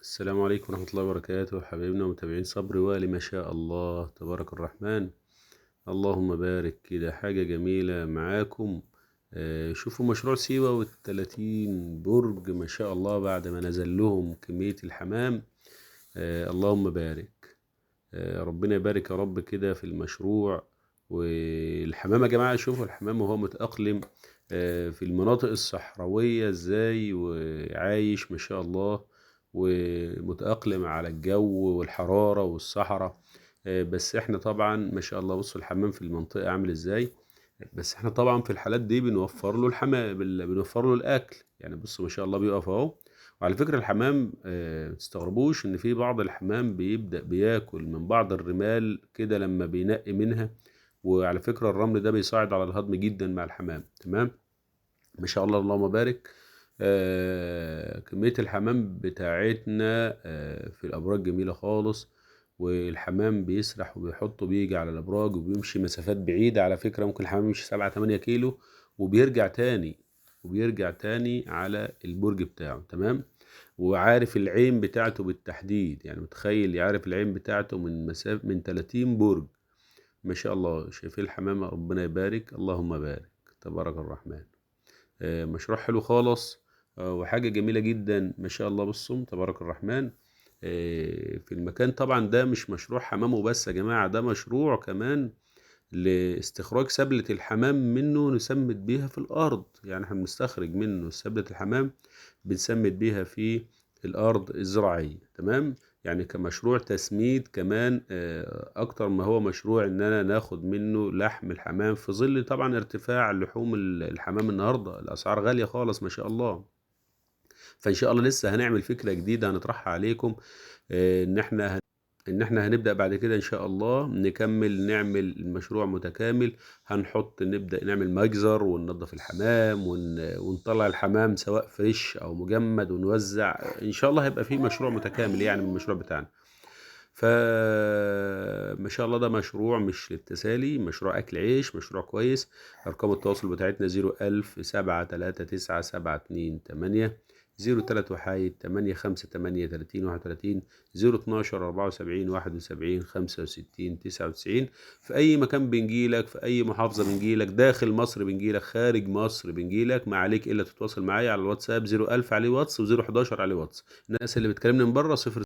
السلام عليكم ورحمة الله وبركاته، حبايبنا ومتابعين صبري وآل ما شاء الله تبارك الرحمن. اللهم بارك. كده حاجة جميلة معاكم. شوفوا مشروع سيوة والتلاتين برج ما شاء الله بعد ما نزل لهم كمية الحمام. اللهم بارك. ربنا يبارك يا رب كده في المشروع. والحمام يا جماعة، شوفوا الحمام وهو متأقلم في المناطق الصحراوية ازاي، وعايش ما شاء الله، ومتأقلم على الجو والحرارة والصحراء. بس احنا طبعا ما شاء الله، بصوا الحمام في المنطقة عامل ازاي. بس احنا طبعا في الحالات دي بنوفر له الحمام، بنوفر له الاكل. يعني بصوا ما شاء الله بيقف اهو. وعلى فكرة الحمام ما تستغربوش ان في بعض الحمام بيبدأ بياكل من بعض الرمال كده لما بينقي منها. وعلى فكرة الرمل ده بيساعد على الهضم جدا مع الحمام. تمام. ما شاء الله اللهم بارك. كمية الحمام بتاعتنا في الأبراج جميلة خالص. والحمام بيسرح وبيحط بيجي على الأبراج وبيمشي مسافات بعيدة. على فكرة ممكن الحمام يمشي 7 8 كيلو وبيرجع تاني. وبيرجع تاني على البرج بتاعه. تمام. وعارف العين بتاعته بالتحديد، يعني متخيل يعرف العين بتاعته من مسافة من 30 برج. ما شاء الله. شايفين الحمامة؟ ربنا يبارك، اللهم بارك تبارك الرحمن. مشروع حلو خالص. وحاجة جميلة جدا ما شاء الله. بصوا تبارك الرحمن. في المكان طبعا ده مش مشروع حمام وبس يا جماعة، ده مشروع كمان لاستخراج سبلة الحمام منه نسمد بيها في الأرض. يعني احنا بنستخرج منه سبلة الحمام، بنسمد بيها في الأرض الزراعية. تمام. يعني كمشروع تسميد كمان، أكتر ما هو مشروع إننا ناخد منه لحم الحمام، في ظل طبعا ارتفاع لحوم الحمام النهاردة. الأسعار غالية خالص ما شاء الله. فإن شاء الله لسه هنعمل فكرة جديدة هنطرحها عليكم. ان احنا هنبدأ بعد كده ان شاء الله نكمل نعمل المشروع متكامل. نبدأ نعمل مجزر وننظف الحمام ونطلع الحمام سواء فريش او مجمد ونوزع. ان شاء الله هيبقى فيه مشروع متكامل يعني من المشروع بتاعنا. فما شاء الله ده مشروع مش للتسالي، مشروع اكل عيش، مشروع كويس. ارقام التواصل بتاعتنا 01000 73928، 03 1 858 012 74 71 65 99. في اي مكان بنجيلك، في اي محافظة بنجيلك، داخل مصر بنجيلك، خارج مصر بنجيلك. ما عليك الا تتواصل معايا على الواتساب 01000 عليه واتس و011 عليه واتس. الناس اللي بتكلمني من بره 0